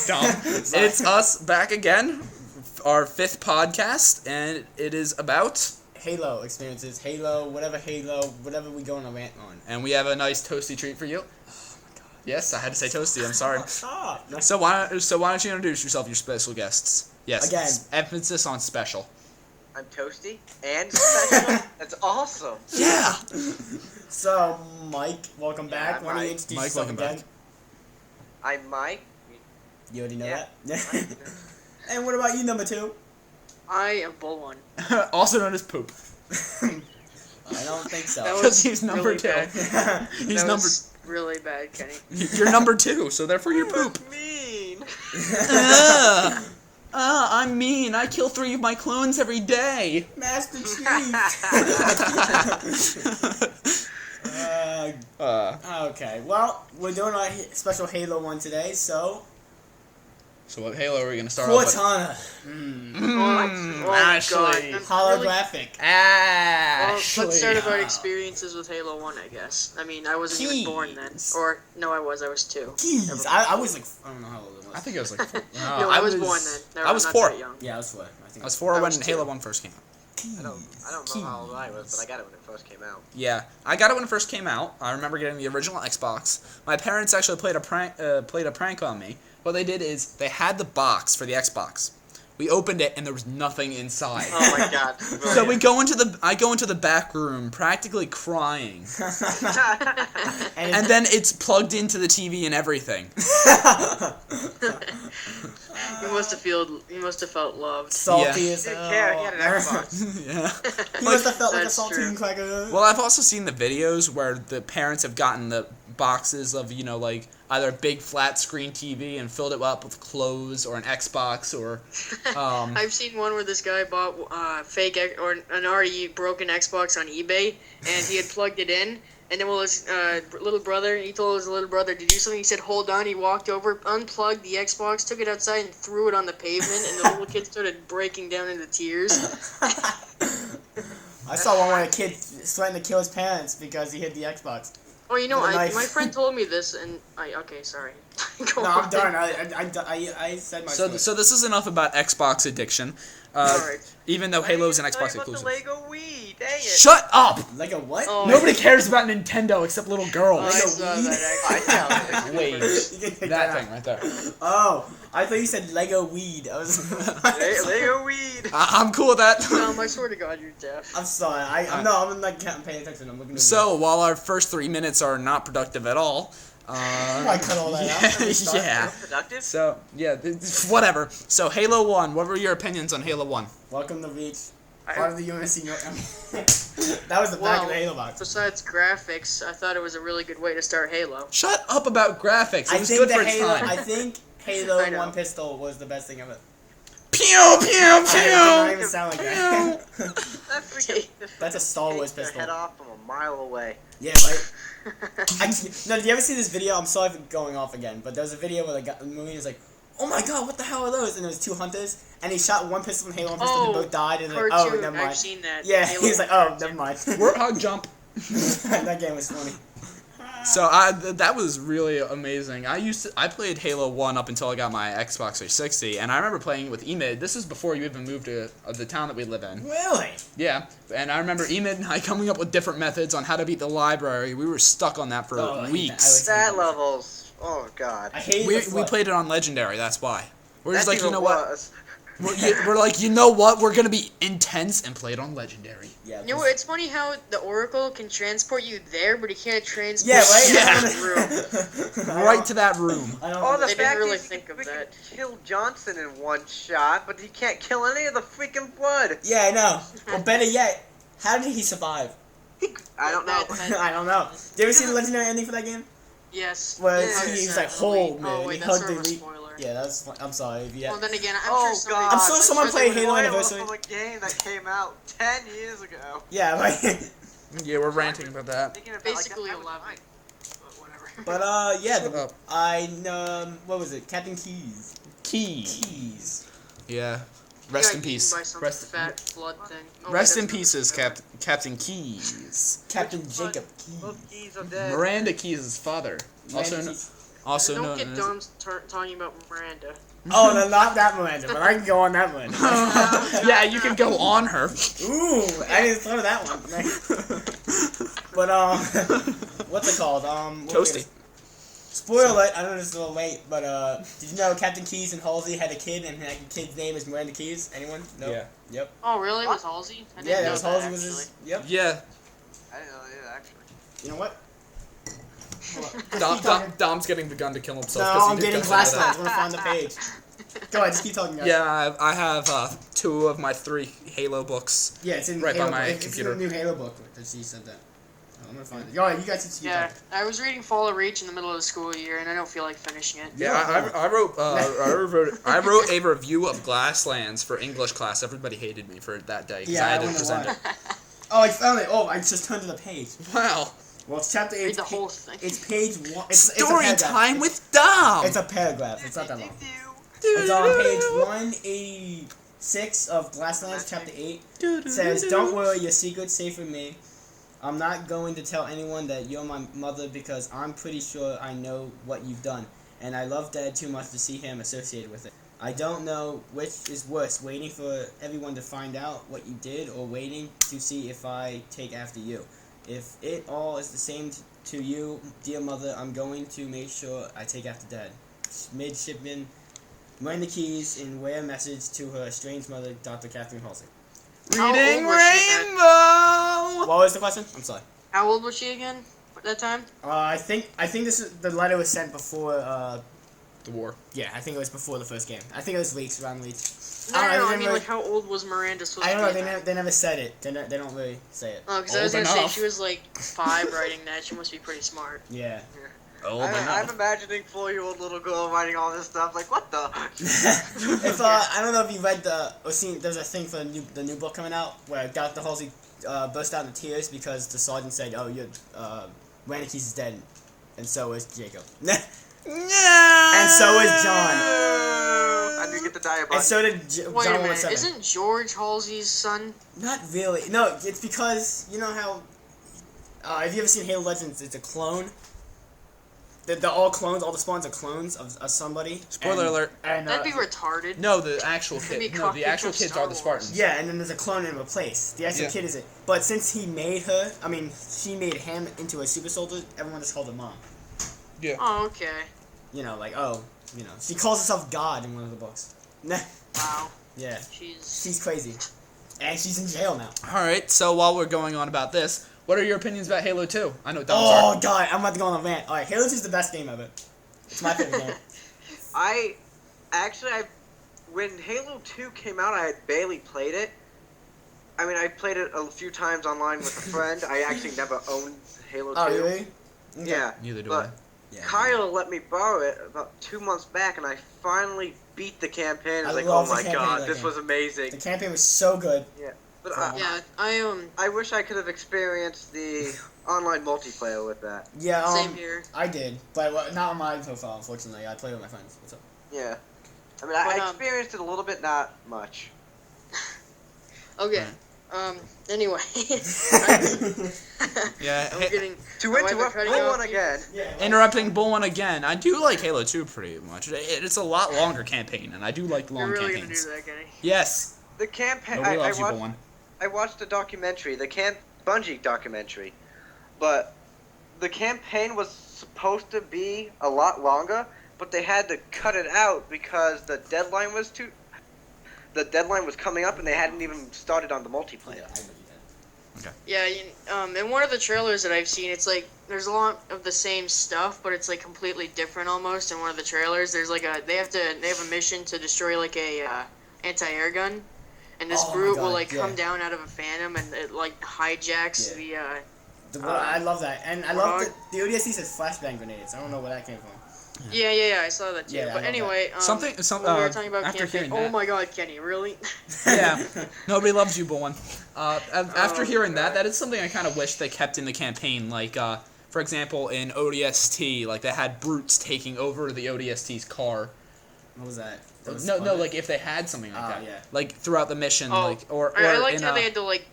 dumb. It's us back again, our 5th podcast, and it is about Halo experiences, Halo, whatever we go on a rant on. And we have a nice toasty treat for you. Oh my god. Yes, I had to say toasty, I'm sorry. Stop. So why don't you introduce yourself, your special guests? Yes, again. Emphasis on special. I'm toasty and special. That's awesome. Yeah. So, Mike, welcome back. I'm Why don't you Mike. introduce Mike, yourself welcome again? back. I'm Mike. You already know Yeah. that? And what about you, number 2? I am Bullone. Also known as Poop. I don't think so. That Because was he's number really 2. bad. He's That number... was really bad, Kenny. You're number 2, so therefore you're Poop. Mean. I'm mean. I kill 3 of my clones every day. Master Chief. Okay, well, we're doing our special Halo one today, so... So what Halo are we going to start off with? Cortana. Oh, Ashley. God. Holographic. Well, Ashley. let's start about experiences with Halo 1, I guess. I mean, I wasn't even born then. Keys. Or, no, I was 2. Keys. I was like, I don't know how old it was. I think it was like 4. No, I was born then. No, I was I'm 4. not that young. Yeah, I was 4. I was 4 I when was 2. Halo 1 first came out. I don't know how old I was, but I got it when it first came out. Yeah, I got it when it first came out. I remember getting the original Xbox. My parents actually played a prank on me. What they did is they had the box for the Xbox. We opened it and there was nothing inside. Oh my god. So I go into the back room practically crying. And then it's plugged into the TV and everything. You must have felt loved. Salty Yeah. as Didn't hell. care, he had an Xbox. Yeah. He must have felt like a That's saltine true. cracker. Well, I've also seen the videos where the parents have gotten the boxes of, like either a big flat screen TV and filled it up with clothes or an Xbox or I've seen one where this guy bought or an already broken Xbox on eBay, and he had plugged it in. And then his little brother, he told his little brother to do something. He said, "Hold on." He walked over, unplugged the Xbox, took it outside, and threw it on the pavement. And the little kid started breaking down into tears. I saw one where a kid threatened to kill his parents because he hit the Xbox. Oh, you know, With a knife. my friend told me this, and okay, sorry. Go No, on. I'm done. I said my story. So this is enough about Xbox addiction. Alright. Even though Halo's an Xbox Tell you about the exclusive. Lego Wii, dang it. Shut up! Like a what? Oh, Nobody cares about Nintendo except little I girls. saw that actually. Wait, You can take that out. thing right there. Oh, I thought you said Lego weed. I was. Lego weed. I'm cool with that. I swear to God, you're deaf. I'm sorry. I'm like paying attention. I'm looking. At So while our first 3 minutes are not productive at all, I cut all that out. Let me start. yeah. Productive? So yeah, whatever. So Halo 1. What were your opinions on Halo 1? Welcome to Reach. Part of the UNSC. That was the back of the Halo box. Besides graphics, I thought it was a really good way to start Halo. Shut up about graphics. It I was think good the for its Halo. time. I think Halo I know. One pistol was the best thing ever. Pew pew It did not even pew. sound like that. That freaking That's a Star Wars takes their pistol. head off from a mile away. Yeah, right. No, did you ever see this video? I'm sorry for going off again, but there's a video where the movie is like, "Oh my god, what the hell are those?" And there's 2 hunters, and he shot one pistol and Halo one pistol, and they both died, and like, Cartoon, oh, never mind. I've seen that. Yeah, Halo he's like, oh, never mind. Warthog jump. That game was funny. So that was really amazing. I played Halo 1 up until I got my Xbox 360, and I remember playing with Emid. This is before you even moved to the town that we live in. Really? Yeah, and I remember Emid and I coming up with different methods on how to beat the library. We were stuck on that for Oh, I hate that. I weeks. always- Stat levels. Oh god. I hate We played it on Legendary, that's why. We're just That's like, you even know what? worse. We're like, you know what? We're gonna be intense and play it on Legendary. Yeah, You know, it's funny how the Oracle can transport you there, but he can't transport yeah, right? you Yeah. to the room. Right to that room. I don't Oh, the They didn't fact really is think of we can that. kill Johnson in one shot, but he can't kill any of the freaking blood. Yeah, I know. Well, better yet, how did he survive? I don't know. I don't know. Did you ever see the legendary ending for that game? Yes. Where Yeah, he was 100%. like, "Hold me," Oh, and wait, he that's hugged sort of a the spoiler. Yeah, that's. I'm sorry. Yeah. Well, then again, I'm Oh, sure somebody... God. I'm sure someone played Halo Spoiler Anniversary. of a game that came out 10 years ago. Yeah, right. Yeah, we're ranting about that. Thinking about Basically that was 11. mine. But whatever. But yeah, Shut up. what was it? Captain Keys. Keys. Yeah. He Rest got in eaten peace. by some Rest. fat blood thing. Oh, Rest wait, in that's pieces, another- Captain Keys. Captain Which Jacob Both Keys. keys are dead. Miranda Keys' father. Miranda Also, Keys. Also Don't known get as... dumb talking about Miranda. Oh, no, not that Miranda, but I can go on that one. Yeah, you can go on her. Ooh, I didn't throw that one. But, what's it called? Toasty. Spoiler alert, I know this is a little late, but, did you know Captain Keyes and Halsey had a kid, and the kid's name is Miranda Keyes? Anyone? No? Yeah. Yep. Oh, really? Was Halsey? I didn't Yeah, that know was that, Halsey was actually. his, yep. Yeah. I didn't know that actually. You know what? Dom's getting the gun to kill himself. No, I'm getting glass lines. I'm gonna find the page. Go ahead, just keep talking, guys. Yeah, I have 2 of my 3 Halo books. Yeah, it's in Right by Halo, my it's computer. in the new Halo book that she said that. I'm gonna find it. All right, you guys can keep Yeah, talking. I was reading Fall of Reach in the middle of the school year, and I don't feel like finishing it. Yeah, I wrote a review of Glasslands for English class. Everybody hated me for that day because Yeah, I had to wonder present why. it. Oh, I found it. Oh, I just turned to the page. Wow. Well, it's chapter 8. Read the whole thing. It's page 1. It's a Story paragraph. time with Dom. It's a paragraph. It's not that long. It's on page 186 of Glasslands, chapter 8. It says, "Don't worry, your secret's safe with me. I'm not going to tell anyone that you're my mother because I'm pretty sure I know what you've done, and I love Dad too much to see him associated with it. I don't know which is worse, waiting for everyone to find out what you did or waiting to see if I take after you. If it all is the same to you, dear mother, I'm going to make sure I take after Dad. Midshipman Miranda Keyes in Wear Message to her estranged mother, Dr. Catherine Halsey." Reading How old was she then? Rainbow. What was the question? I'm sorry. How old was she again at that time? I think this is the letter was sent before. The war. Yeah, I think it was before the first game. I think it was leaks around leaks. No, I don't know, I they mean, never- like, how old was Miranda supposed I to don't be? know. They never said it. They don't really say it. Oh, because I was Old gonna say enough. she was like 5 writing that. She must be pretty smart. Yeah. Old I'm enough. imagining 4-year-old little girl writing all this stuff. Like, what the? If I don't know if you read or seen, there's a thing for the new book coming out where Dr. Halsey burst out into tears because the sergeant said, "Oh, your Miranda Keyes is dead," and so is Jacob. And so is John. I did get the diet And button. so did Wait a John minute, 17. isn't George Halsey's son? Not really. No, it's because you know how. Have you ever seen Halo Legends? It's a clone. They're all clones. All the spawns are clones of somebody. Spoiler alert. And, That'd be retarded. No, the actual Could be kid. No, the copied actual from kids Star are the Wars. Spartans. yeah, and then there's a clone in a place. The actual Yeah. kid is it. But since he made her, she made him into a super soldier. Everyone just called her mom. Oh, okay. You know, like she calls herself God in one of the books. Wow. Yeah, She's she's crazy, and she's in jail now. All right. So while we're going on about this, what are your opinions about Halo 2? I know Dom's Oh God, I'm about to go on a rant. All right, Halo 2 is the best game ever. It's my favorite game. I when Halo 2 came out, I had barely played it. I mean, I played it a few times online with a friend. I actually never owned Halo 2. Oh really? Okay. Yeah. Neither do But I. Yeah. Kyle let me borrow it about 2 months back, and I finally beat the campaign. I was I like, love oh the my campaign of god, that this game. was amazing. The campaign was so good. But yeah. I wish I could have experienced the online multiplayer with that. Yeah, Same here. I did, but not on my profile, unfortunately. I played with my friends. What's up? Yeah. I mean, But, I experienced it a little bit, not much. Okay. Anyway. Yeah. I'm getting. To my wife interrupt cutting Bull off one you. again. Interrupting Bull One again. I do like Halo 2 pretty much. It's a lot longer campaign, and I do like long You're really campaigns. gonna do that, Kenny? Yes. The campaign. Nobody I loves you, Bull watched. One. I watched a documentary, the Bungie documentary, but the campaign was supposed to be a lot longer, but they had to cut it out because the deadline was coming up, and they hadn't even started on the multiplayer. Yeah, in one of the trailers that I've seen, it's like there's a lot of the same stuff, but it's like completely different almost. In one of the trailers, there's like they have a mission to destroy like a anti-air gun, and this Oh my brute will God, like come yeah. down out of a phantom and it like hijacks Yeah. the I love that, and I love Warthog. the ODST says flashbang grenades. I don't know where that came from. Yeah, I saw that too. Yeah, I love but that. anyway, Some when we were talking about after campaign. hearing Oh that- my God, Kenny, really? Yeah. Nobody loves you, Bull One. After Oh, hearing God. that is something I kind of wish they kept in the campaign. Like, for example, in ODST, like they had brutes taking over the ODST's car. What was that? That was No, fun. like if they had something like Oh, that, yeah. like throughout the mission, Oh, like or I liked in how they had to like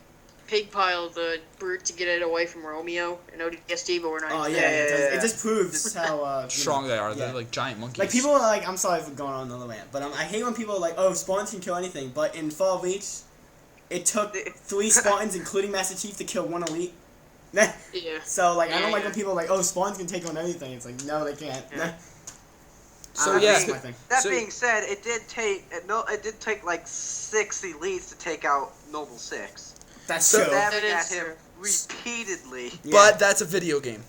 pile the brute to get it away from Romeo and ODST, but we're not. Oh even yeah, there. it just proves how Strong they are. Yeah. They're like giant monkeys. Like people are like, I'm sorry for going on another rant, but I hate when people are like, oh, Spartans can kill anything. But in Fall Reach, it took 3 Spartans, including Master Chief, to kill 1 elite. Yeah. So like, I don't Yeah, like yeah. when people are like, oh, Spartans can take on anything. It's like, no, they can't. Yeah. So That yeah, being- my thing. That So- being said, it did take like 6 elites to take out Noble 6. That's So- true. That Stabbing at is him true. repeatedly. Yeah. but that's a video game.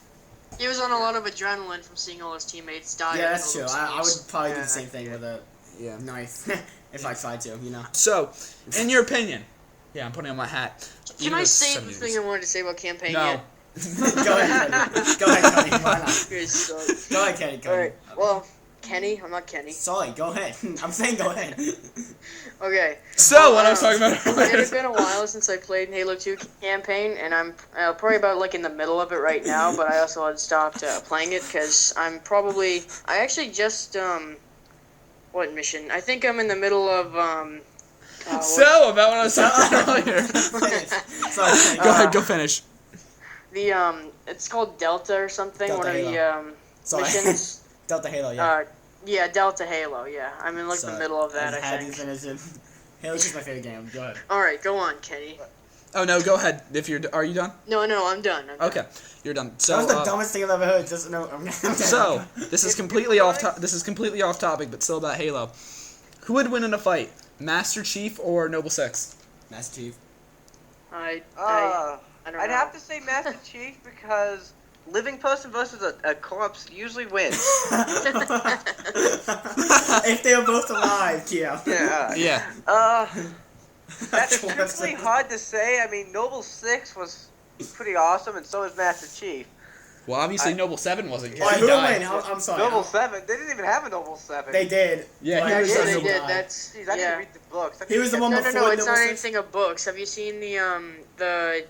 He was on a lot of adrenaline from seeing all his teammates die. Yeah, in that's all true. those I games. would probably do Yeah, the same thing with a Yeah. knife if I tried to, you know. So, in your opinion, yeah, I'm putting on my hat. Can Even I though it's say the 70 thing I wanted to say about campaign No. yet? Go ahead, Cody. Go ahead, Cody. Why not? You guys suck. Go ahead, Cody. Alright, well, Kenny, I'm not Kenny. Sorry, go ahead. I'm saying go ahead. Okay. So, what I was talking about It earlier. has been a while since I played Halo 2 campaign, and I'm probably about like in the middle of it right now, but I also had stopped playing it because I actually just, what mission? I think I'm in the middle of, So, about what I was talking about earlier. Sorry. Go ahead, go finish. it's called Delta or something, Delta one of Halo. the, Sorry. missions. Delta Halo, yeah. Yeah, Delta Halo, yeah. I'm in like the Sorry. middle of that, I had to think. finish it. Halo's just my favorite game. Go ahead. Alright, go on, Kenny. Oh no, go ahead. If you're, are you done? No, I'm done. I'm done. Okay, you're done. That So, was the dumbest thing I've ever heard. Just no. so this is completely off. This is completely off topic, but still about Halo. Who would win in a fight, Master Chief or Noble 6? Master Chief. I don't I'd know. have to say Master Chief because living person versus a corpse usually wins. If they were both alive, Keo. Yeah. Yeah. That's That's what I'm truthfully saying. hard to say. I mean, Noble 6 was pretty awesome, and so is Master Chief. Well, obviously Noble 7 wasn't. 'cause Alright, he who will died. win? I'm sorry. Noble 7? They didn't even have a Noble 7. They did. Yeah, But he I was guess a they Noble he did. died. That's Jeez, I didn't read the books. He was the one No, before it's Noble not 6. anything of books. Have you seen the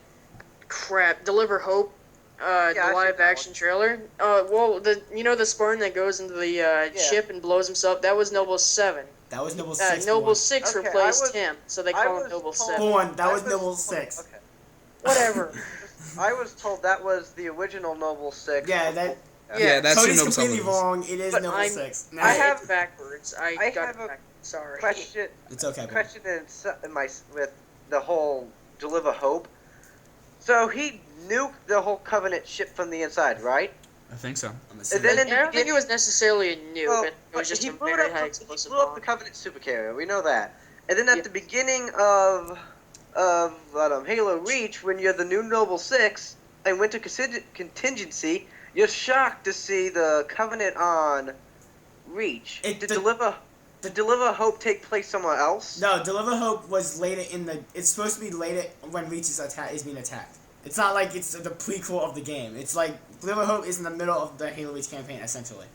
crap Deliver Hope, I've the seen live that action trailer? Well, the Spartan that goes into the ship and blows himself. That was Noble 7. That was Noble 6. Noble 6 Okay, replaced him, so they I call him was Noble told- 7. Born. That I was Noble 6. Okay. Whatever. I was told that was the original Noble 6. Yeah, that. Yeah, that's who Cody's Noble 7 completely is. wrong. It is But Noble I'm- 6. I have- It's backwards. I I got have it a back. Sorry. question. It's okay, bro. Question with the whole Deliver Hope. So he nuked the whole Covenant ship from the inside, right? I think so. I'm And assuming. then in I the don't think it beginning, was necessarily a nuke. well, It was just he a blew very up, high he explosive blew up bomb. the Covenant supercarrier. We know that. And then at Yeah. the beginning of Halo Reach, when you're the new Noble 6 and went to contingency, you're shocked to see the Covenant on Reach. Did Deliver Hope take place somewhere else? No, Deliver Hope was later in the. It's supposed to be later when Reach is being attacked. It's not like it's the prequel of the game. It's like Deliver Hope is in the middle of the Halo Reach campaign, essentially.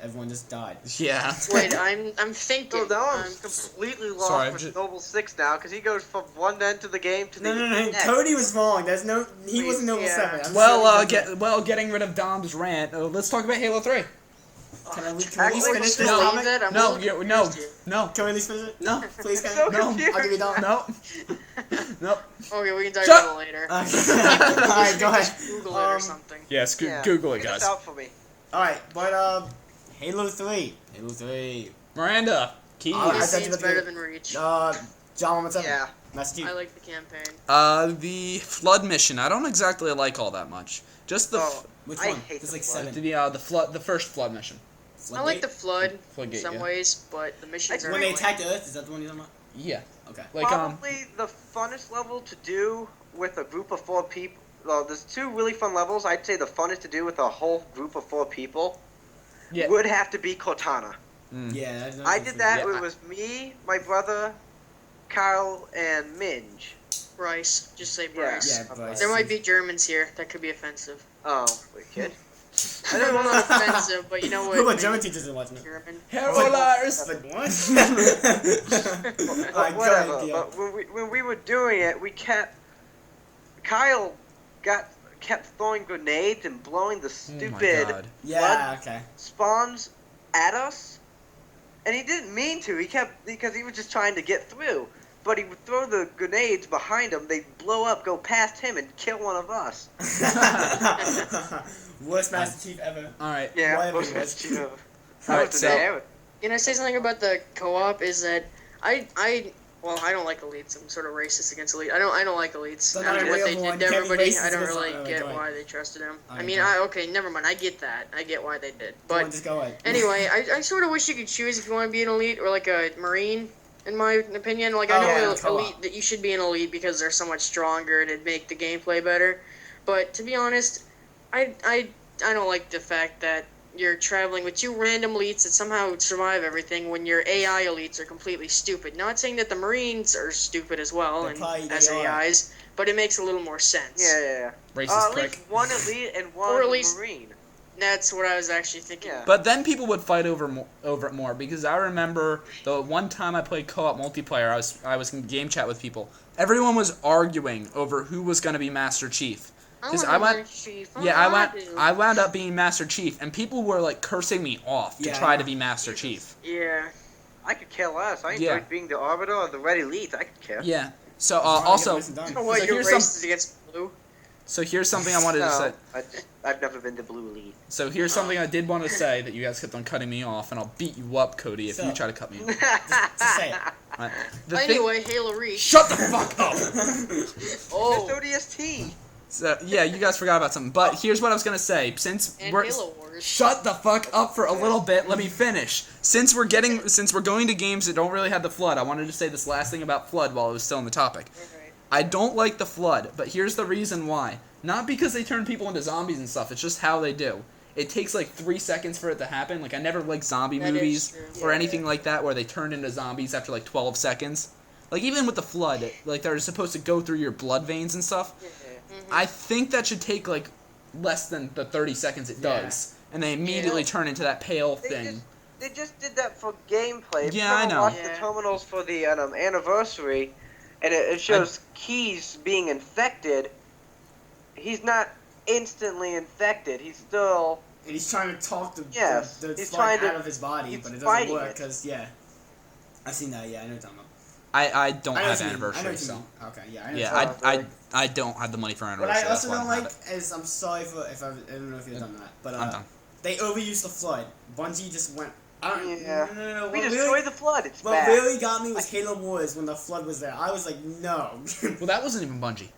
Everyone just died. Yeah. Wait, I'm thinking. So now I'm I'm- completely lost Sorry, with just- Noble 6 now, because he goes from one end of the game to the No. next. Cody was wrong. There's no. He wasn't Noble Yeah. 7. I'm Well, sure getting rid of Dom's rant. Let's talk about Halo 3. Can I at least Actually, finish this no, topic? that? I'm No, really no, confused here. no, Can we at least finish it? no, Please, can So I? no. confused. I'll give you Dom. no, no. Okay, we can talk Shut- about it later. Alright, go ahead. Just Google it or something. Yes, Yeah, Google it, get this guys. out for me. Alright, but Halo 3. Halo 3. Miranda, keys. I This said scene's to better the- than Reach. John 117. Yeah. Master Chief. I like the campaign. The flood mission. I don't exactly like all that much. Just the Oh, Which I one? hate There's the like flood. 7. the first flood mission. I like the Flood in Floodgate, some yeah. ways, but the missions are When they annoying. attacked Earth, is that the one you're talking about? Yeah. Okay. Like Probably the funnest level to do with a group of 4 people. Well, there's 2 really fun levels. I'd say the funnest to do with a whole group of 4 people yeah. would have to be Cortana. Mm. Yeah. That's I did that. Yeah, It was me, my brother, Kyle, and Minge. Bryce. Just say Yeah. Bryce. Yeah, Bryce. There might be Germans here. That could be offensive. Oh, wait, kid. I don't know, not offensive, but you know what? Who about maybe German teachers are watching it? German. Herolars. Like, what? But Alright, go whatever. ahead, Theo. But when we were doing it, Kyle kept throwing grenades and blowing the Oh my stupid God. Yeah, okay. spawns at us, and he didn't mean to. He kept because he was just trying to get through. but he would throw the grenades behind him. They'd blow up, go past him, and kill one of us. Worst Master Chief ever. All right. Yeah, Whatever most it was. Master Chief ever. Alright, so Can I say something about the co-op? Is that well, I don't like elites. I'm sort of racist against elites. I don't like elites. So I not mean, what they available did and to you can't be everybody, racist I don't against really them. get Go ahead. why they trusted him. I Alright, mean, go ahead. okay, never mind. I get that. I get why they did. Come on, But just go ahead. anyway, I sort of wish you could choose if you want to be an elite or like a marine. In my opinion, like I Oh, know yeah, elite that you should be an elite because they're so much stronger and it'd make the gameplay better. But to be honest, I don't like the fact that you're traveling with two random elites that somehow survive everything when your AI elites are completely stupid. Not saying that the Marines are stupid as well They and probably- as they are. AIs, but it makes a little more sense. Yeah. racist At prick. least one elite and one Or at least- marine. That's what I was actually thinking. Yeah. But then people would fight over it more because I remember the one time I played co-op multiplayer, I was in game chat with people. Everyone was arguing over who was going to be Master Chief. Because I wound up being Master Chief, and people were like cursing me off to Yeah, try I to know. be Master Chief. Yeah. I could care less. I enjoyed Yeah. being the Arbiter or the Red Elite. I could care. Yeah. So As long as also, it's done. Oh, what, So your here's race some- is against blue? so here's something I wanted to say. No, I've never been the Blue Elite. So here's something I did want to say that you guys kept on cutting me off, and I'll beat you up, Cody, if So- you try to cut me off. Just say it. Right. The thing- Anyway, Halo Reach. Shut the fuck up. Oh, It's ODST. So yeah, you guys forgot about something. But here's what I was gonna say. Since and we're Halo Wars. shut the fuck up for a little bit. Let me finish. Since we're going to games that don't really have the flood, I wanted to say this last thing about flood while it was still on the topic. Okay. I don't like the flood, but here's the reason why. Not because they turn people into zombies and stuff. It's just how they do. It takes like 3 seconds for it to happen. Like I never liked zombie That is movies true. or Yeah. anything like that where they turn into zombies after like 12 seconds. Like even with the flood, like they're supposed to go through your blood veins and stuff. I think that should take like less than the 30 seconds it Yeah. does, and they immediately turn into that pale They thing. They just did that for gameplay. If Yeah, I you ever know. watched the Yeah. terminals for the anniversary, and it shows Keys being infected. He's not instantly infected. He's still. And he's trying to talk Yes, the he's slug trying to- out of his body, he's but it doesn't fighting work it. because I've seen that. Yeah, I know what you're talking about. I don't I know have what you mean. I know anniversary, what you so mean. Okay, yeah, I know. yeah, what you're talking I don't have the money for What anniversary. I That's also why I don't don't like have it. is I'm sorry for if I don't know if you've done that, but I'm done. they overused the flood. Bungie just went. I don't. Yeah. No. We What destroyed really, the flood. It's what bad. really got me was Halo Wars when the flood was there. I was like, no. Well, that wasn't even Bungie.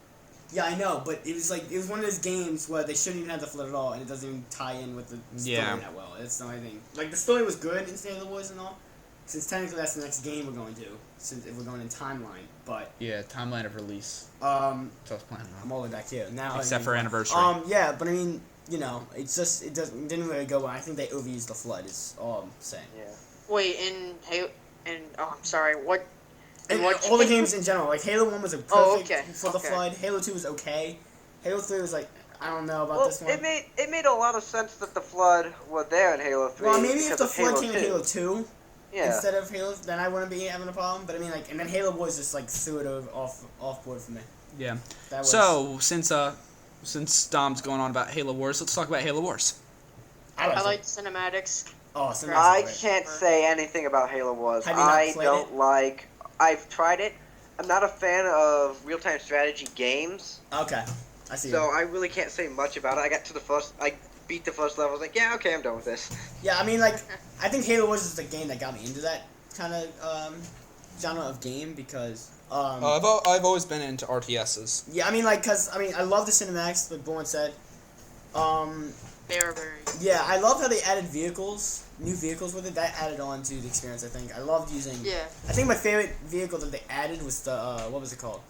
Yeah, I know, but it was one of those games where they shouldn't even have the flood at all, and it doesn't even tie in with the story Yeah. that well. It's the only thing. Like the story was good in Halo Wars and all, since technically that's the next game we're going to, since if we're going in timeline. But Yeah, timeline of release. um, So I was planning I'm on. all the way back here now. Except for anniversary. Yeah, but I mean, it's just it didn't really go well. I think they overused the flood. Is all I'm saying. Yeah. Wait, in Halo, I'm sorry. What? And what all the games in general, like Halo 1 was a perfect Oh, okay, for the okay. flood. Halo 2 was okay. Halo 3 was like, I don't know about Well, this one. it made a lot of sense that the flood were there in Halo 3. Well, maybe if because the of flood Halo came in 2. Halo 2 Yeah. instead of Halo, then I wouldn't be having a problem. But I mean, and then Halo Wars just like threw it off board for me. Yeah. That was, So since Dom's going on about Halo Wars, let's talk about Halo Wars. I it. like cinematics. Oh, Cinematics I is great. can't say anything about Halo Wars. Have you not I played don't it? like. I've tried it. I'm not a fan of real-time strategy games, Okay, I see. so I really can't say much about it. I beat the first level. I was like, yeah, okay, I'm done with this. Yeah, I mean, like, I think Halo Wars is the game that got me into that kind of genre of game because. I've always been into RTSs. Yeah, I mean, like, I love the cinematics, like Bourne said. They are very. Yeah, I love how they added new vehicles with it. That added on to the experience, I think. I loved using. Yeah. I think my favorite vehicle that they added was the, what was it called?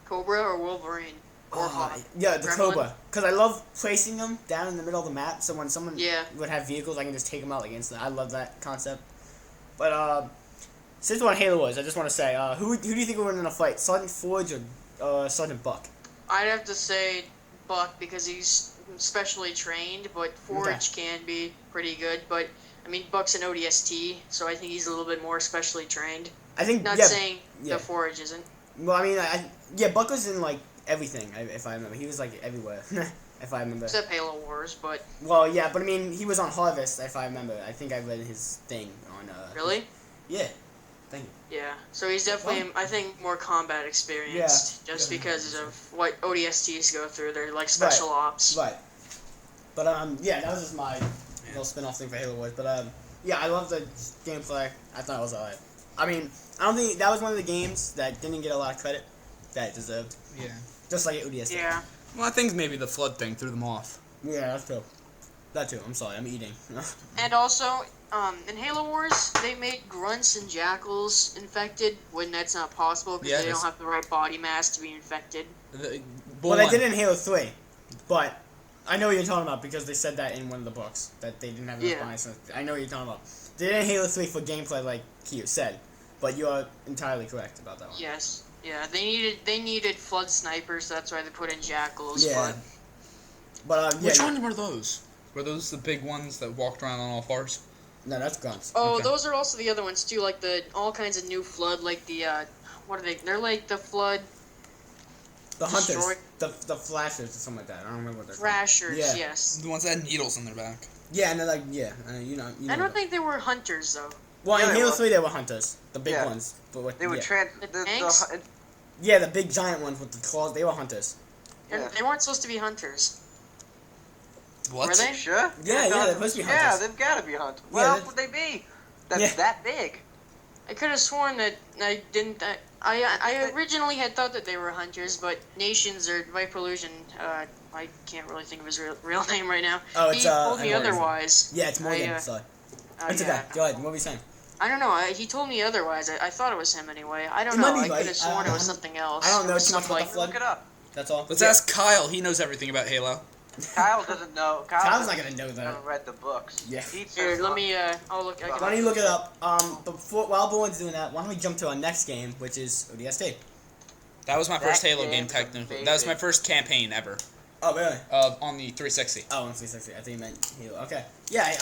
Cobra or Wolverine or Hawk. Yeah, the Gremlin? Cobra. Because I love placing them down in the middle of the map, so when someone Yeah. would have vehicles, I can just take them out like instantly. I love that concept. But, since we're on Halo Wars, I just want to say, who do you think would win in a fight? Sergeant Forge or Sergeant Buck? I'd have to say Buck because he's specially trained, but Forge can be pretty good. But I mean, Buck's an ODST, so I think he's a little bit more specially trained. I think, Not yeah. saying yeah. the Forge isn't. Well, I mean, Buck was in, like, everything, if I remember. He was, like, everywhere, if I remember. Except Halo Wars, but Well, yeah, but I mean, he was on Harvest, if I remember. I think I read his thing on, really? Yeah. Thank you. Yeah, so he's definitely, I think, more combat experienced, just because of what ODSTs go through. They're like special ops. Right. But yeah, that was just my little spin-off thing for Halo Wars. But yeah, I love the gameplay. I thought it was alright. I mean, I don't think that was one of the games that didn't get a lot of credit that it deserved. Yeah. Just like ODST. Yeah. Well, I think maybe the flood thing threw them off. Yeah, that's true. That too. I'm sorry, I'm eating. And also, in Halo Wars, they made grunts and jackals infected when that's not possible because they don't have the right body mass to be infected. Well, they did it in Halo 3, but I know what you're talking about because they said that in one of the books that they didn't have enough body mass. I know what you're talking about. They did it in Halo 3 for gameplay, like Kyo said, but you are entirely correct about that one. Yes. Yeah, they needed flood snipers, so that's why they put in jackals. Yeah. But yeah. Which one were those? Were those the big ones that walked around on all fours? No, that's grunts. Oh, Okay. those are also the other ones too, like the all kinds of new flood, like the what are they? They're like the flood. The hunters, Destroy- the flashers or something like that. I don't remember what they're Thrashers, Yeah. yes. The ones that had needles in their back. Yeah, and they're like, you know. I don't think they were hunters though. Well, Yeah, in they Halo were. 3 they were hunters, the big Yeah. ones. But what? They would The tanks? Yeah, the big giant ones with the claws. They were hunters. Yeah. They weren't supposed to be hunters. What? Were they? Sure? Yeah, they're supposed to be Yeah, hunters. they've got to be hunters. Yeah, What else they- would they be? That's Yeah. that big. I could have sworn that I didn't. I originally had thought that they were hunters, but Nations or Viper Illusion, I can't really think of his real name right now. Oh, it's he told I me know what it is. otherwise. Yeah, it's Morgan. I, Sorry. It's okay. yeah. Go ahead. What were you saying? I don't know. He told me otherwise. I thought it was him anyway. I don't It might know. be I right. could have sworn it was I- something else. I don't know It was too much something about the Look it up. That's all. Let's Yeah. ask Kyle. He knows everything about Halo. Kyle doesn't know. Kyle's not gonna know that. Haven't read the books. Yeah. He Here, says let me. I'll look. I Why can, don't you look it up? While Bowen's doing that, why don't we jump to our next game, which is ODST? That was my first That Halo game, game's technically. That was my amazing. first campaign ever. Oh, really? On the 360. Oh, on 360. I think you meant Halo. Okay. Yeah,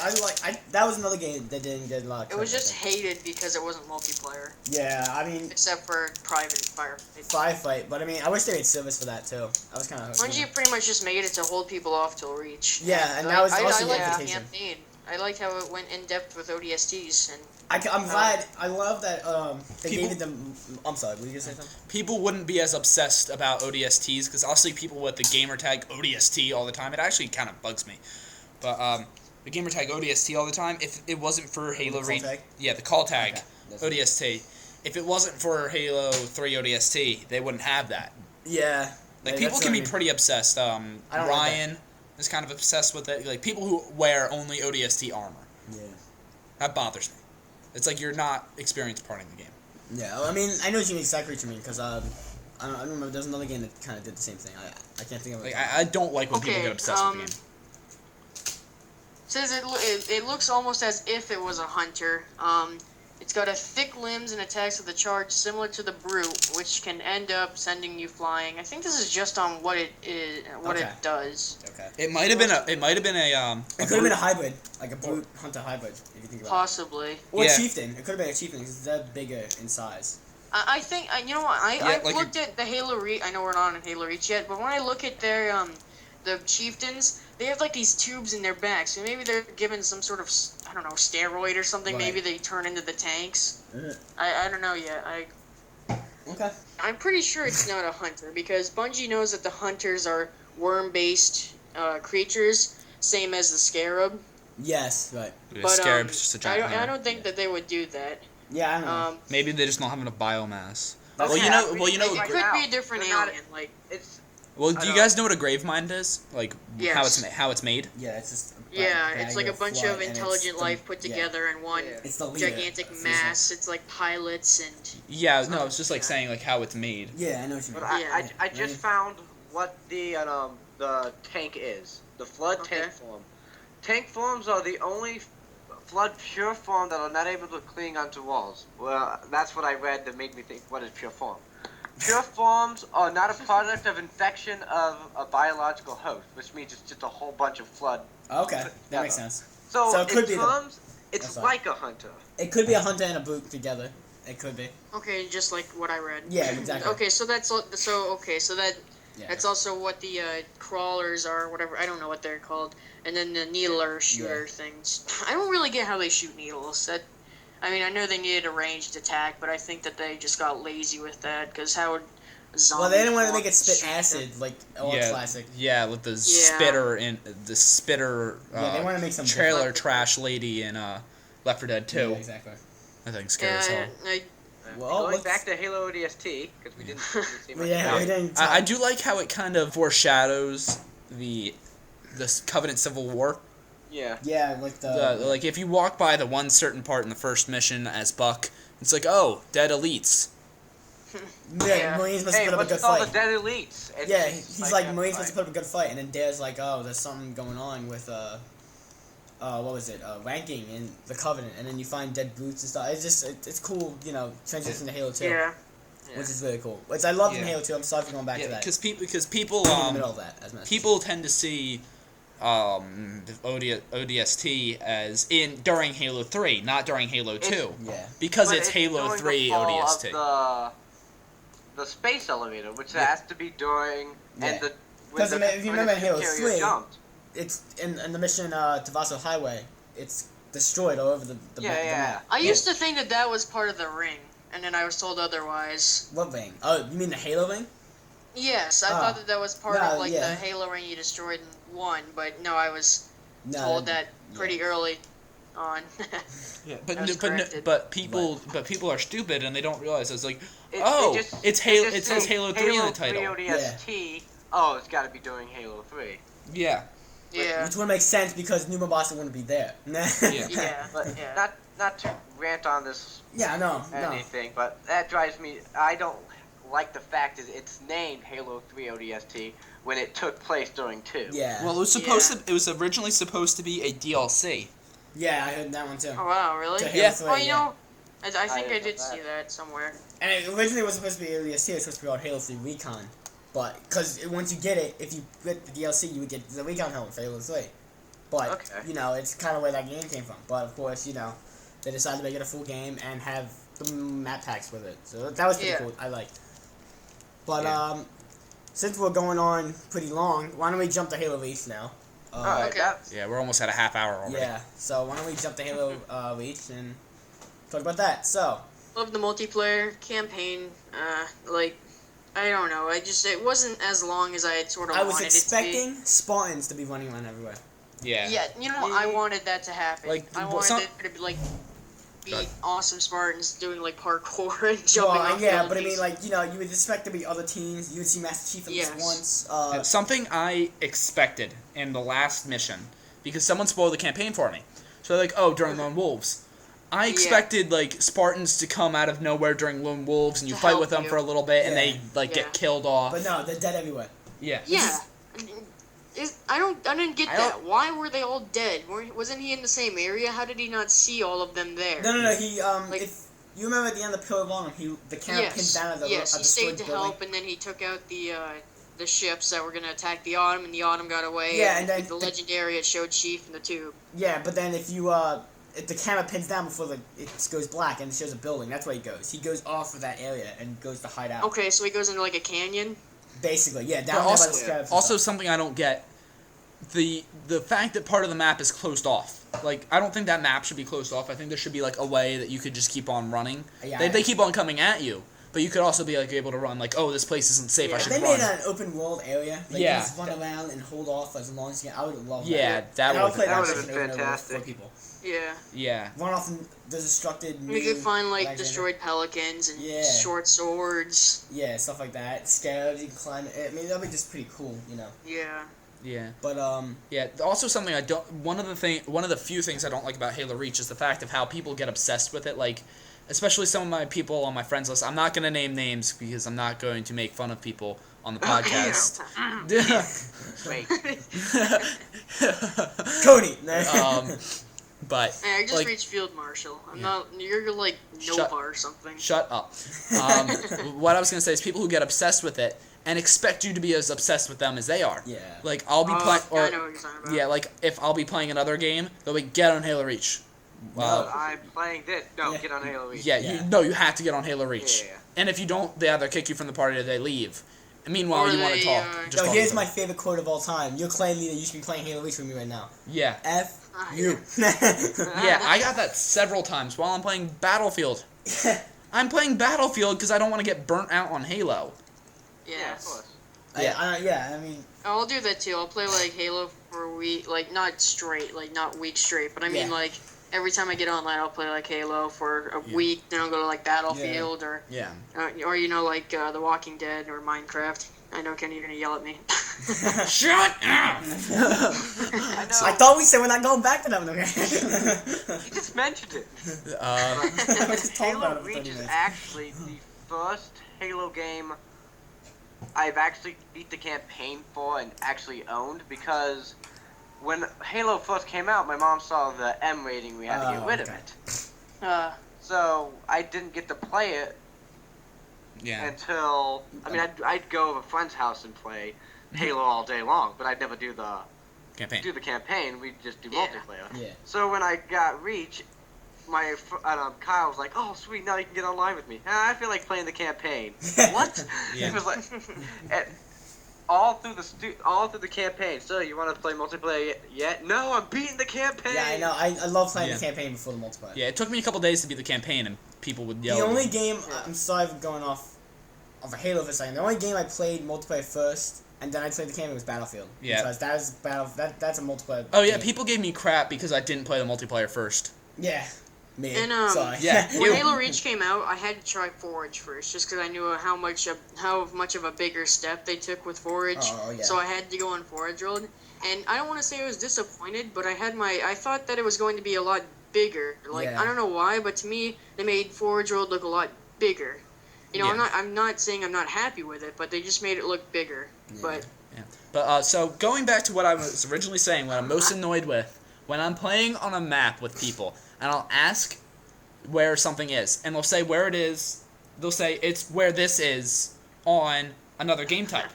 that was another game that didn't get a lot of it was credit, just I think. hated because it wasn't multiplayer, Yeah, I mean, except for private fire. firefight, but I mean, I wish they made service for that too. I was kind of. Bungie pretty much just made it to hold people off till Reach. Yeah, and that was also I the liked the invitation. campaign. I liked how it went in depth with ODSTs, and I'm glad. I love that. They People- gave it them. I'm sorry. Were you gonna say something? People wouldn't be as obsessed about ODSTs because I'll see people with the gamer tag ODST all the time. It actually kind of bugs me. But the gamer tag ODST all the time, if it wasn't for Halo call Reach. tag? Yeah, the call tag Okay, that's ODST. If it wasn't for Halo 3 ODST, they wouldn't have that. Yeah. Like, Yeah, people that's can what be I mean. pretty obsessed. don't like Ryan is kind of obsessed with it. Like, people who wear only ODST armor. Yeah. That bothers me. It's like you're not experienced parting the game. Yeah. Well, I mean, I know what you mean, exactly what you mean, because I don't remember. There's another game that kind of did the same thing. I can't think of it. Like, I don't like when people Okay, get obsessed with the game. says it looks almost as if it was a hunter. It's got a thick limbs and attacks with a charge similar to the brute, which can end up sending you flying. I think this is just on what it is, what Okay. it does. Okay. It might have been a. It could have been a hybrid, like a brute hunter hybrid, if you think about Possibly. it. Or Yeah. a chieftain. It could have been a chieftain because they're bigger in size. I think you know what I Yeah, like looked at the Halo Reach. I know we're not on Halo Reach yet, but when I look at their the chieftains, they have like these tubes in their back, so maybe they're given some sort of I don't know steroid or something. Right. Maybe they turn into the tanks. Mhm. I don't know yet. Okay. I'm pretty sure it's not a hunter because Bungie knows that the hunters are worm-based creatures, same as the scarab. Yes. Right. But Scarab's just a giant I hammer. don't think that they would do that. Yeah. I don't know. Maybe they just don't have enough biomass. That's Well, you fair. know. Well, you know. It Right could now, be a different they're not- alien. Like It's Well, I do you don't- guys know what a grave mind is? Like Yes. how it's made? Yeah. It's just. yeah, bag it's like a of bunch flood, of and it's intelligent the- life put yeah. together in one Yeah. It's the leader. gigantic That's mass. It's like pilots and Yeah. No, it's just like saying like how it's made. Yeah, I know what you mean. But Yeah. I just found what the tank is. The flood Okay. tank form. Tank forms are the only flood pure form that are not able to cling onto walls. Well, that's what I read that made me think, what is pure form? Pure forms are not a product of infection of a biological host, which means it's just a whole bunch of flood. Okay, that makes sense. So, So it could be in the- terms, it's That's fine. like a hunter. It could be a hunter and a brute together. It could be. okay, just like what I read. Yeah, exactly. Okay, so that's that. Yeah. That's also what the crawlers are, whatever. I don't know what they're called. And then the needler shooter things. I don't really get how they shoot needles. I mean, I know they needed a ranged attack, but I think that they just got lazy with that, because how would zombie... Well, they didn't want to make it spit shoot acid, them? like all Yeah, classic. yeah, with the spitter and the spitter Yeah, they want to make some trailer different. trash lady in Left 4 Dead 2. Yeah, exactly. I think scary as hell. Well, Going let's- back to Halo ODST, because we didn't see much Yeah, about we it. didn't. I do like how it kind of foreshadows the Covenant Civil War. Yeah. Yeah, like the. Like if you walk by the one certain part in the first mission as Buck, it's like, oh, dead elites. Yeah, Marines must Hey, put up a what's good with all fight. the dead elites? It's Yeah, just he's like a Marines fight. must put up a good fight, and then Dare's like, oh, there's something going on with what was it? Ranking in the Covenant, and then you find dead brutes and stuff. It's just it's cool, transition to Halo 2. Yeah. Which is really cool. Which I loved in Yeah. Halo 2. I'm sorry for going back to Yeah, that. because people In the middle of that, as Master people tend to see ODST as during Halo 3, not during Halo 2, Chief. Yeah. because But it's Halo during 3 the fall ODST. of the space elevator, which has to be during Yeah. and the Because if you remember in Halo carrier 3, jumped. it's in the mission to Vaso Highway. It's destroyed all over the Yeah, the yeah. map. I used to think that was part of the ring, and then I was told otherwise. What ring? Oh, you mean the Halo ring? Yes, I Ah. thought that was part No, of like yeah. the Halo ring you destroyed in 1, but no, I was No. told that pretty early on. Yeah, I was corrected. but people are stupid and they don't realize it's like, They oh, just- it's they Halo. just It says say Halo 3 in the title. Halo 3 ODST. Oh, it's got to be doing Halo 3. Yeah, Yeah. Which would make sense because Numa Boss wouldn't be there. Yeah. But Yeah. not to rant on this Yeah, no. anything, but that drives me. I don't like the fact that it's named Halo 3 ODST when it took place during 2. Yeah. well, it was It was originally supposed to be a DLC. Yeah, I heard that one too. Oh wow, really? To Halo Yeah. 3, Oh, yeah. I think I didn't did know see that. that somewhere. And it originally was supposed to be ODST, it was supposed to be called Halo 3 Recon. But, because once you get it, if you get the DLC, you would get the Recon helmet for Halo 3. But, Okay. it's kind of where that game came from. But, of course, they decided to make it a full game and have the map packs with it. So that was pretty Yeah. cool. I like. But, Yeah. since we're going on pretty long, why don't we jump to Halo Reach now? Alright, Okay. that's Yeah, we're almost at a half hour already. Yeah, so why don't we jump to Halo Reach and talk about that. So, Love the multiplayer campaign. I don't know. It wasn't as long as I had sort of I was wanted expecting Spartans to be running around everywhere. it to be. Yeah. Yeah, I wanted that to happen. Like, I well, wanted it to be Go ahead. awesome Spartans doing parkour and jumping off yeah, but I buildings. mean, you would expect there to be other teams. You would see Master Chief at least Yes. once. Something I expected in the last mission, because someone spoiled the campaign for me. So they're like, oh, during Lone Wolves. I expected, Spartans to come out of nowhere during Lone Wolves, and you To fight help with them you. for a little bit, and Yeah. they, get killed off. But no, they're dead everywhere. Yeah. Yeah. I didn't get I that. don't- Why were they all dead? Wasn't he in the same area? How did he not see all of them there? No, he, Like- if you remember at the end of Pillar Long, the camera pinned down at the yes, a he destroyed stayed to building. help, and then he took out the ships that were gonna attack the Autumn, and the Autumn got away. Yeah, and then the the- legendary it showed Chief in the tube. Yeah, but then if the camera pins down before it goes black and it shows a building, that's where he goes. He goes off of that area and goes to hide out. Okay, so he goes into a canyon. Basically, yeah, But down there by also, the scabs. also something I don't get, the fact that part of the map is closed off. I don't think that map should be closed off. I think there should be a way that you could just keep on running. Yeah, They keep on coming at you, but you could also be able to run. Oh, this place isn't safe. I Yeah. should They run. made an open world area. Yeah. You just run around and hold off as long as you can. I would love Yeah, that. that And I would would- play that would've mission been over and over fantastic. for people. Yeah. Yeah. Run off the destructed. We could find Alexander. destroyed pelicans and Yeah. short swords. Yeah, stuff like that. Scarabs, you can climb it. I mean, that'd be just pretty cool, Yeah. Yeah. But Yeah. Also, something I don't. One of the few things I don't like about Halo Reach is the fact of how people get obsessed with it. Especially some of my people on my friends list. I'm not going to name names because I'm not going to make fun of people on the podcast. Wait. Cody. But Hey, I just like, reached Field Marshal. I'm Yeah. not. You're Shut- Nova or something. shut up. What I was going to say is people who get obsessed with it and expect you to be as obsessed with them as they are. Yeah. I'll be playing, I know what you're talking about. yeah, if I'll be playing another game, they'll be get on Halo Reach. I'm playing this. No, Yeah. get on Halo Reach. Yeah, Yeah. you have to get on Halo Reach. Yeah. And if you don't, they either kick you from the party or they leave. Meanwhile, Or you want to they, talk. Just Yo, talk here's about my it. favorite quote of all time. You're claiming that you should be playing Halo Reach with me right now. Yeah. F you. Yeah, I got that several times while I'm playing Battlefield. I'm playing Battlefield because I don't want to get burnt out on Halo. Yeah, of course. I mean, I'll do that too. I'll play like Halo for a week, like not straight, like not weeks straight, but I mean Yeah. like every time I get online, I'll play like Halo for a week. Then I'll go to like Battlefield Yeah. or like The Walking Dead or Minecraft. I know Kenny, you're gonna yell at me. Shut up! I know. I thought we said we're not going back to that one, okay? You just mentioned it. I just talked about Halo it for 30 Reach is minutes. actually the first Halo game I've actually beat the campaign for and actually owned, because when Halo first came out, my mom saw the M rating, we had to get rid of okay. it. So I didn't get to play it Yeah. until, I mean, I'd go to a friend's house and play Halo all day long, but I'd never do the campaign. We'd just do Yeah. multiplayer. Yeah. So when I got Reach, Kyle was like, "Oh, sweet, now you can get online with me." I feel like playing the campaign. What? Yeah. He was like, and all through the campaign. So you want to play multiplayer yet? No, I'm beating the campaign. Yeah, I know. I love playing Yeah. the campaign before the multiplayer. Yeah, it took me a couple days to beat the campaign, and people would yell. The at me. only game, I'm sorry for going off of a Halo for a second. The only game I played multiplayer first, and then I played the campaign was Battlefield. Yeah. Because that's a multiplayer. Oh yeah, game. people gave me crap because I didn't play the multiplayer first. Yeah. Me. And, Sorry. Yeah. When You- Halo Reach came out, I had to try Forge first, just because I knew how much of a bigger step they took with Forge. Oh, yeah. So I had to go on Forge road, and I don't want to say I was disappointed, but I thought that it was going to be a lot bigger. Like Yeah. I don't know why, but to me they made Forge road look a lot bigger. You know, Yeah. I'm not saying I'm not happy with it, but they just made it look bigger. Yeah. But But so going back to what I was originally saying, what I'm most annoyed with when I'm playing on a map with people, and I'll ask where something is, and they'll say where it is. They'll say it's where this is on another game type.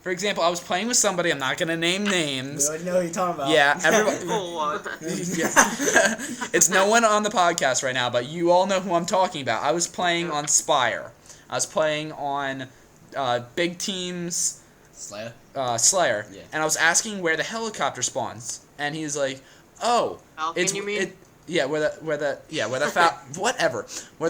For example, I was playing with somebody. I'm not gonna name names. You already know what you're talking about. Yeah, everybody. Full one. Yeah. It's no one on the podcast right now, but you all know who I'm talking about. I was playing on Spire. I was playing on Big Team's Slayer. Slayer, Yeah. and I was asking where the helicopter spawns, and he's like, "Oh, Falcon, you mean? where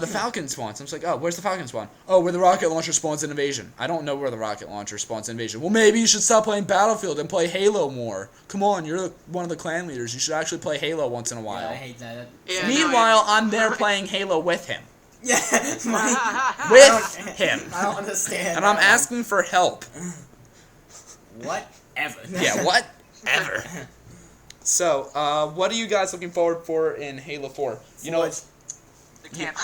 the Falcon spawns." I'm just like, "Oh, where's the Falcon spawn? Oh, where the rocket launcher spawns in Invasion." I don't know where the rocket launcher spawns in Invasion. Well, maybe you should stop playing Battlefield and play Halo more. Come on, you're one of the clan leaders. You should actually play Halo once in a while. Yeah, I hate that. Yeah, no, Meanwhile, I'm there playing Halo with him. Yeah. With him. I don't understand. And I'm that. asking for help. Whatever. Yeah, whatever. So, what are you guys looking forward for in Halo 4? You know, Forge. The campaign.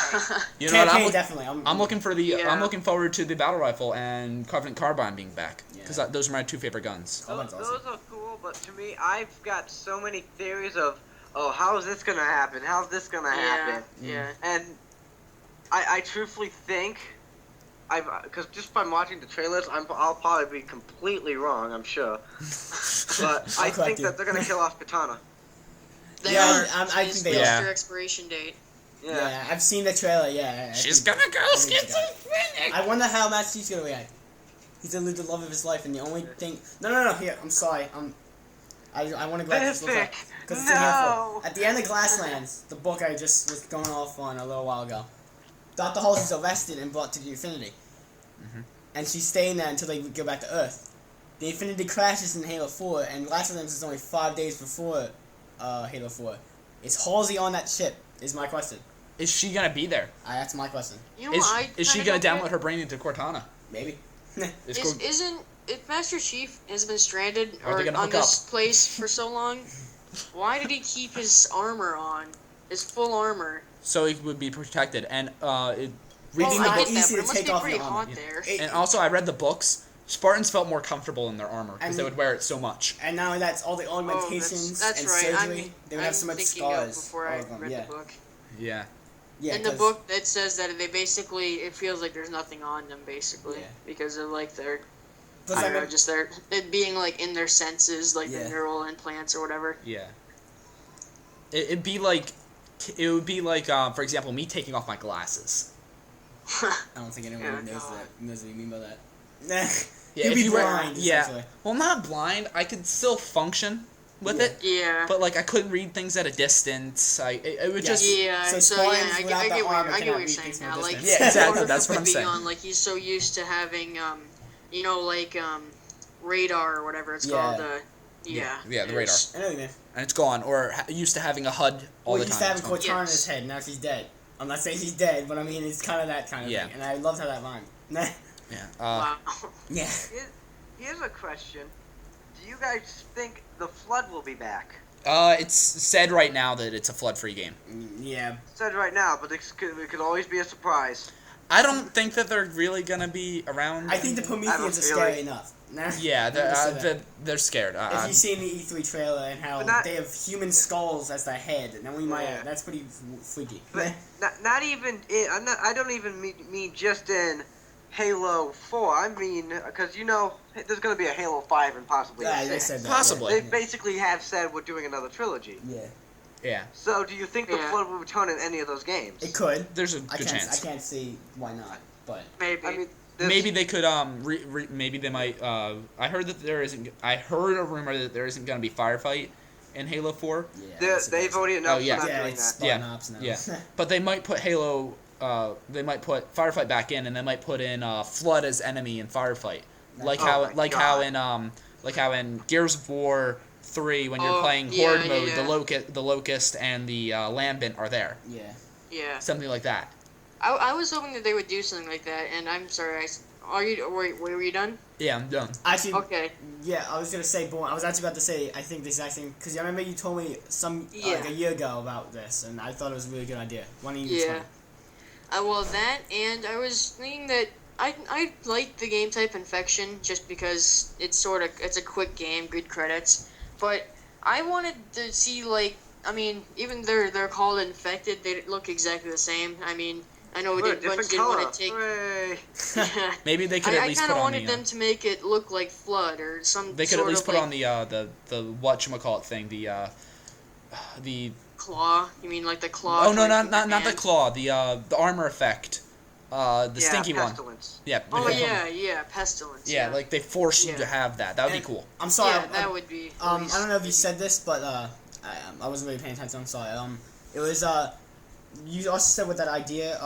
you know what Campaign, I'm definitely. I'm looking for the Yeah. I'm looking forward to the battle rifle and Covenant carbine being back because Yeah. those are my two favorite guns. Carbine's Those awesome. are cool, but to me, I've got so many theories of, oh, how is this gonna happen? How's this gonna happen? Yeah. And I truthfully think, because just by watching the trailers, I'll probably be completely wrong, I'm sure. But I correct think you. that they're gonna kill off Katana. They Yeah, are. I think they It's are. their expiration date. Yeah. Yeah, I've seen the trailer. Yeah. She's think- gonna go I think she got it. schizophrenic. I wonder how Master Chief's gonna react. He's gonna lose the love of his life, and the only thing. No. Here, I'm sorry. I want to go back to this book Epic. because it's in here No. for. At the end of Glasslands, the book I just was going off on a little while ago, Dr. Halsey's arrested and brought to the Infinity, and she's staying there until they go back to Earth. The Infinity crashes in Halo 4, and Glasslands is only 5 days before Halo 4. Is Halsey on that ship? Is my question. Is she gonna be there? That's my question. You know what I Is she kinda gonna don't download get? her brain into Cortana? Maybe. If Master Chief has been stranded Are they or gonna on hook this place for so long, why did he keep his armor on? His full armor. So he would be protected, and It's reading not the I book, get that, easy but to it must take be off pretty your armor. hot there. and also I read the books. Spartans felt more comfortable in their armor because they And- would wear it so much. And now that's all the augmentations that's and right. surgery. They would have so much thinking of scars. before all I of them. read Yeah. the book. Yeah. Yeah, In the 'cause- book, it says that they basically, it feels like there's nothing on them, basically, Yeah. because of like their, Plus, I I don't know, remember- just their it being like in their senses, like Yeah. the neural implants or whatever. Yeah. It'd be like, for example, me taking off my glasses. I don't think anyone Oh, knows God. that. Knows what you mean by that. Yeah, You'd if be you were- blind, yeah. essentially. Well, not blind. I could still function with Yeah. it, Yeah. but like I couldn't read things at a distance. It would just. Yeah, So so yeah, Spartans I without get the what armor I get cannot what you're read saying things from a now. Like, distance. Yeah, exactly, Carter that's what would I'm be saying. On, like, he's so used to having, like, radar or whatever it's Yeah. called. Yeah. Yeah, the radar. I know what you mean. And it's gone. Or used to having a HUD all Well, the he used time. to have It's a gone. Cortana in Yes. his head. Now she's dead. I'm not saying she's dead, but I mean it's kind of that kind of Yeah. thing. And I loved how that rhymed. Yeah. Wow. Yeah. Here's a question: do you guys think the Flood will be back? It's said right now that it's a flood-free game. Yeah. Said right now, but it could always be a surprise. I don't think that they're really gonna be around. I think the I Prometheans are don't feel scary like- enough. Yeah, I'm gonna say that. they're scared. If you've seen the E3 trailer and how But not- they have human skulls as their head, then we might. Yeah. That's pretty freaky. But not even. I don't even mean just in Halo 4. I mean, because there's going to be a Halo 5 and possibly Yeah, a they 6. said that. Possibly. They basically have said we're doing another trilogy. Yeah. Yeah, So, do you think the Yeah. Flood will return in any of those games? It could. there's a I good can't. chance. I can't see why not. But Maybe. I mean, Maybe they could maybe they might. I heard that there isn't. I heard a rumor that there isn't going to be firefight in Halo 4. yeah, they've already announced yeah. they're not Yeah, doing it's that. Yeah. spawn ops now. Yeah. But they might put Halo. They might put firefight back in, and they might put in Flood as enemy in firefight, like Oh how my God. how in Gears of War 3 when you're Oh, playing yeah, Horde yeah, mode, yeah. the locust and the lambent are there, Yeah. Yeah. something like that. I was hoping that they would do something like that, and I'm sorry. Were you done? Yeah, I'm done. Actually, Okay. yeah, I was gonna say, but I was actually about to say, I think the exact same, because I remember you told me Yeah. like a year ago about this, and I thought it was a really good idea. Why don't you Yeah. explain? Well, that, and I was thinking that I like the game type Infection just because it's a quick game, good credits, but I wanted to see, like, I mean, even they're called Infected, they look exactly the same. I mean, I know What a Bungie different didn't color. want to take. Hooray. Maybe they could at I least kind put of on wanted the. them to make it look like Flood or some. They could sort at least of put like on the whatchamacallit thing, the claw. You mean like the claw? oh no, coming not from not your the hand? claw, the armor effect, the Yeah, stinky one. pestilence. Yeah. Oh they put- yeah, pestilence. Yeah, like they force you Yeah. to have that. That would be And- cool. I'm sorry. Yeah, that would be. at I least- don't know if you said this, but I wasn't really paying attention. I'm sorry. It was you also said with that idea,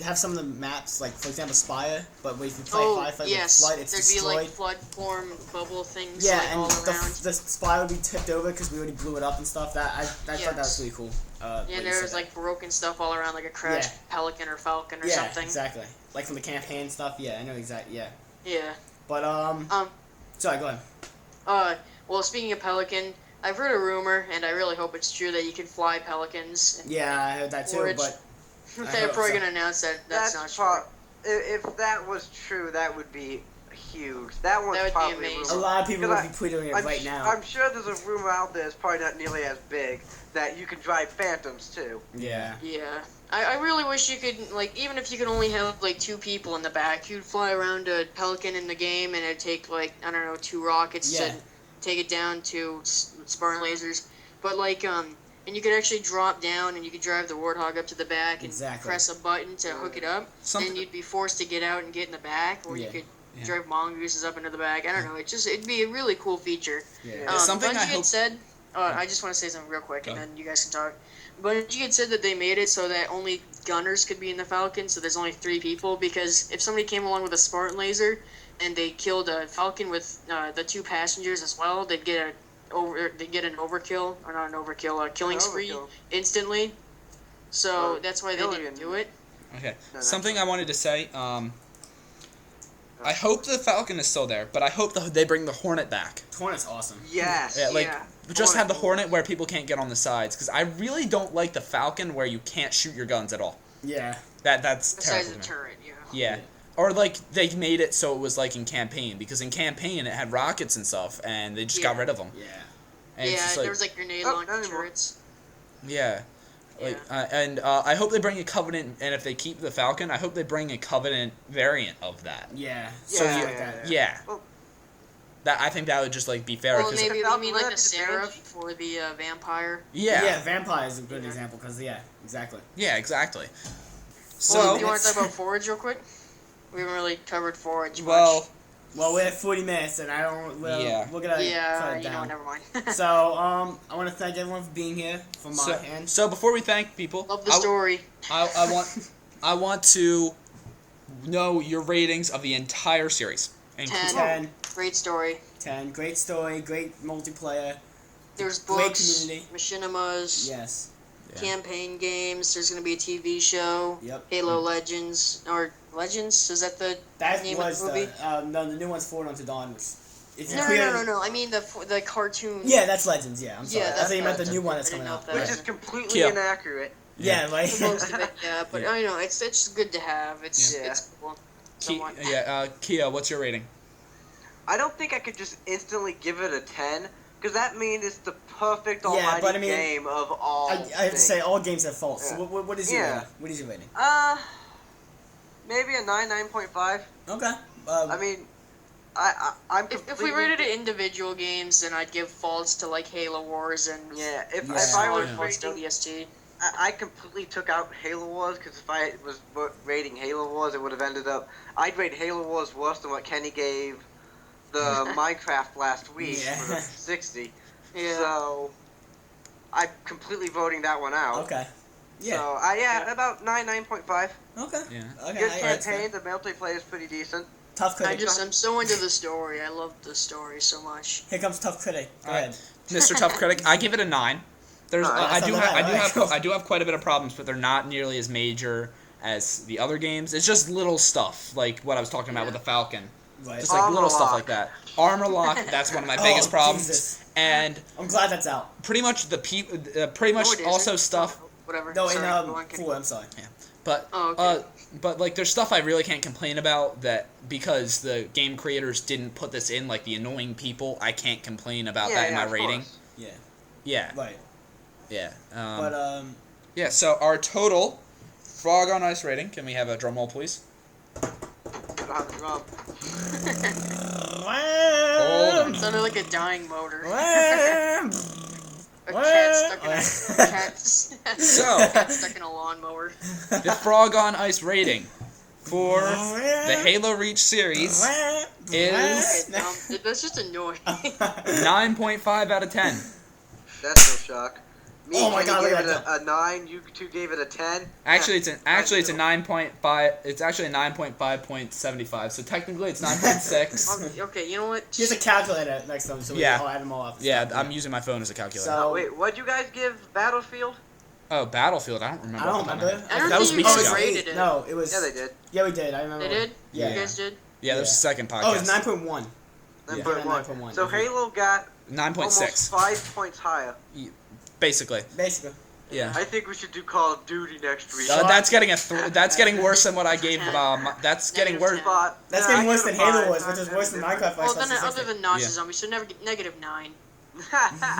have some of the maps, like for example Spire, but if you play Oh Firefight yes, with Flood, it's there'd destroyed. be like flood form bubble things Yeah, like and all around. the Spire would be tipped over because we already blew it up and stuff. I thought that was Yes. really cool. Yeah, when you there said was that. like broken stuff all around, like a crashed Yeah. pelican or falcon or yeah, something. exactly. Like from the campaign stuff. Yeah, I know exactly. Yeah, Yeah. but sorry, go ahead. Well, speaking of pelican, I've heard a rumor, and I really hope it's true, that you can fly pelicans. Yeah, I heard that too, Which- but They're hope probably so. gonna announce that that's not true. If that was true, that would be huge. That one's That would be probably amazing. a rumor. lot of people would Because be tweeting it right now. I'm sure there's a rumor out there. It's probably not nearly as big that you can drive Phantoms too. Yeah. Yeah. I really wish you could, like, even if you could only have, like, 2 people in the back, you'd fly around a pelican in the game, and it'd take, like, I don't know, 2 rockets Yeah. to take it down to Spartan lasers. But, like, and you could actually drop down, and you could drive the Warthog up to the back and Exactly. press a button to hook it up, Something- and you'd be forced to get out and get in the back, or Yeah. you could Yeah. drive mongooses up into the back. I don't know, it'd be a really cool feature. Yeah. Something Bungie I had hope- said, I just want to say something real quick, and Go. then you guys can talk. Bungie had said that they made it so that only gunners could be in the Falcon, so there's only 3 people, because if somebody came along with a Spartan laser and they killed a Falcon with the 2 passengers as well, they'd get an overkill, or not an overkill, a killing spree Overkill. instantly. So Or that's why they didn't million. do it. Okay. No, that's Something I fine. wanted to say. I hope the Falcon is still there, but I hope they bring the Hornet back. Hornet's awesome. Yes. Yeah, like Yeah. just have the Hornet where people can't get on the sides, because I really don't like the Falcon where you can't shoot your guns at all. Yeah. That's Besides terrible. the to me. turret, yeah. Yeah. Or like they made it so it was like in campaign, because in campaign it had rockets and stuff, and they just got Yeah. rid of them. Yeah. And it's Yeah, just there like, was like grenade Oh, launcher not anymore. turrets. yeah. Like, I hope they bring a Covenant, and if they keep the Falcon, I hope they bring a Covenant variant of that. Yeah. So Yeah, you- like that. Yeah. Well- That I think that would just like be fair. Well, 'cause- maybe Falcon you mean like would the have to be Seraph Banshee. for the vampire. yeah. Vampire is a good Yeah. example because exactly. Yeah, exactly. Well, So, do you want to talk about Forge real quick? We haven't really covered Forge well, much. Well, we're at 40 minutes, and we're gonna cut it down. Never mind. So, I want to thank everyone for being here from my end. So before we thank people, Love the story. I want to know your ratings of the entire series. 10. Great story. 10. Great story. Great multiplayer. There's Great books, community. machinimas, Yes. campaign games. There's gonna be a TV show. Yep. Halo Legends or Legends? Is that the name of the movie? No, the new one's Forward Unto Dawn, which is No. I mean the cartoon. Yeah, that's Legends. Yeah, I'm sorry. Yeah, I thought you meant the that's new one I that's didn't coming know out. that. Which is completely inaccurate. Yeah, like. Most of it, yeah, but it's good to have. It's cool. Somewhat. Kia, what's your rating? I don't think I could just instantly give it a 10, because that means it's the perfect Yeah, almighty but I mean, game of all I have to say, all games have faults. Yeah. So what is your rating? What is your rating? Maybe a 9.5. Okay. I mean, I'm If we rated it individual games, then I'd give faults to like Halo Wars and if I was faults to rating, ODST. I completely took out Halo Wars, because if I was rating Halo Wars, it would have ended up. I'd rate Halo Wars worse than what Kenny gave the Minecraft last week for the 60. Yeah. So I'm completely voting that one out. Okay. Yeah. So about 9.5. Okay. Yeah. Okay. Good campaign. The multiplayer is pretty decent. Tough critic. I'm so into the story. I love the story so much. Here comes tough critic. Go All right. ahead. Mr. Tough Critic, I give it a 9. There's I do have quite a bit of problems, but they're not nearly as major as the other games. It's just little stuff like what I was talking about with the Falcon. Right. Just like Armor little stuff lock. like that. Armor lock, that's one of my biggest problems. Jesus. And I'm glad that's out. pretty much it also isn't. stuff. Whatever. No, Sorry, go on, in Kenny. 4, I'm sorry. But but like there's stuff I really can't complain about that because the game creators didn't put this in, like the annoying people. I can't complain about that in my of rating. course. Yeah. Yeah. Right. Yeah. But Yeah. So our total Frog on Ice rating. Can we have a drum roll, please? I don't have the drum. Hold on. Sounded like a dying motor. A What? cat So- stuck in a lawnmower. The Frog on Ice rating for the Halo Reach series is That's just annoying. 9.5 out of 10. That's no shock. Me Oh my and God, Kenny look gave at it a 9. You two gave it a 10. Actually, it's a 9.5. It's actually a 9.5.75. So technically, it's 9.6. Okay, you know what? Here's a calculator next to him, so we Yeah. can all add them all up. Yeah, I'm using my phone as a calculator. So- Wait, what'd you guys give Battlefield? Oh, Battlefield. I don't remember. I don't off the top of my remember. head. I don't That was think you weeks guys ago. rated it. No, it was. Yeah, they did. Yeah, we did. I remember. They did? Yeah. You guys did? Yeah, there's a second podcast. Oh, it's 9.1. 9.1. So Mhm. Halo got 9.6. almost 5 points higher. Basically. Basically. Yeah. I think we should do Call of Duty next week. That's getting that's getting worse than what I gave. That's getting worse. But, That's yeah, getting I worse than give it a Halo 5. was, which is worse than Minecraft. Well, then 5/60. other than Nazi Yeah. zombies, so never negative 9.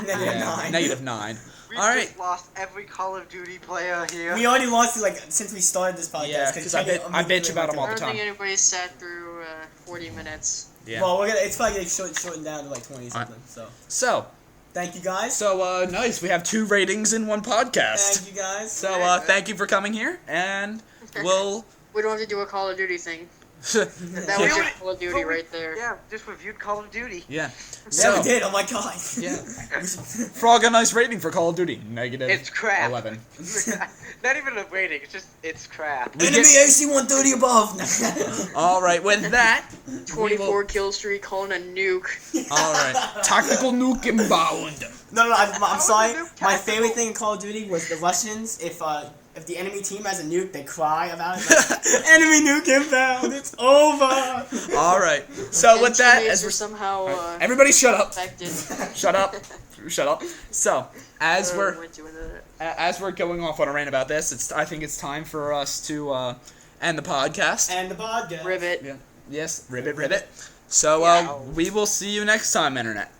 Negative Yeah, 9. -9. We All right. just lost every Call of Duty player here. We already lost it since we started this podcast. Yeah, 'cause I bitch about them all I the don't think time. anybody sat through 40 minutes. Yeah. Well, it's probably getting shortened down to like 20 something. So thank you guys. So nice. We have 2 ratings in one podcast. Thank you guys. So thank you for coming here, and we'll. We don't have to do a Call of Duty thing. That Yeah. was just Call of Duty right there. Yeah, just reviewed Call of Duty. Yeah. Yeah, So we did. Oh my god. yeah. Frog on Ice rating for Call of Duty -11. It's crap. Not even a rating. It's crap. We Enemy get- AC 130 above. All right. With that, 24 kill streak, calling a nuke. all right. Tactical nuke inbound. No, I'm sorry. nuke My tactical? favorite thing in Call of Duty was the Russians. If the enemy team has a nuke, they cry about it. Like, enemy nuke inbound. It's over. All right. So with that, Teammates as are we're somehow everybody shut up. affected. Shut up. Shut up. So as we're Went to it. as we're going off on a rant about this, I think it's time for us to end the podcast. And the podcast. Ribbit. Yeah. Yes, ribbit. So Yeah. we will see you next time, Internet.